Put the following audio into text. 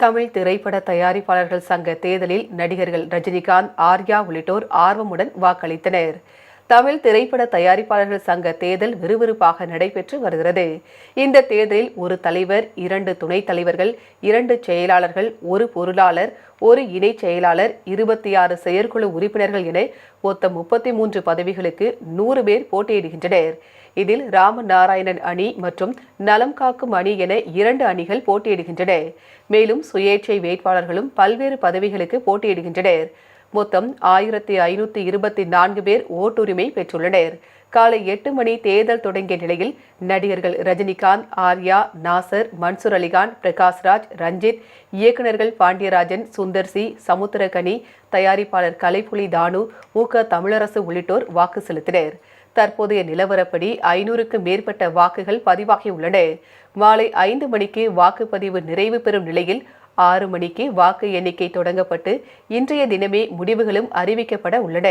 தமிழ் திரைப்பட தயாரிப்பாளர்கள் சங்க தேர்தலில் நடிகர்கள் ரஜினிகாந்த், ஆர்யா உள்ளிட்டோர் ஆர்வமுடன் வாக்களித்தனர். தமிழ் திரைப்பட தயாரிப்பாளர்கள் சங்க தேர்தல் விறுவிறுப்பாக நடைபெற்று வருகிறது. இந்த தேர்தலில் ஒரு தலைவர், 2 துணைத் தலைவர்கள், 2 செயலாளர்கள், 1 பொருளாளர், 1 இணைச் செயலாளர், 26 செயற்குழு உறுப்பினர்கள் என மொத்தம் 33 பதவிகளுக்கு 100 பேர் போட்டியிடுகின்றனர். இதில் ராமநாராயணன் அணி மற்றும் நலம் காக்கும் அணி என 2 அணிகள் போட்டியிடுகின்றன. மேலும் சுயேட்சை வேட்பாளர்களும் பல்வேறு பதவிகளுக்கு போட்டியிடுகின்றனர். மொத்தம் 1524 பேர் ஓட்டுரிமை பெற்றுள்ளனர். காலை 8 மணி தேர்தல் தொடங்கிய நிலையில் நடிகர்கள் ரஜினிகாந்த், ஆர்யா, நாசர், மன்சூர் அலிகான், பிரகாஷ்ராஜ், ரஞ்சித், இயக்குநர்கள் பாண்டியராஜன், சுந்தர்சி, சமுத்திரகனி, தயாரிப்பாளர் கலைப்புலி தானு, மு.க. தமிழரசு உள்ளிட்டோர் வாக்கு செலுத்தினர். தற்போதைய நிலவரப்படி 500க்கும் மேற்பட்ட வாக்குகள் பதிவாகியுள்ளன. மாலை 5 மணிக்கு வாக்குப்பதிவு நிறைவு பெறும் நிலையில் 6 மணிக்கு வாக்கு எண்ணிக்கை தொடங்கப்பட்டு இன்றைய தினமே முடிவுகளும் அறிவிக்கப்பட உள்ளன.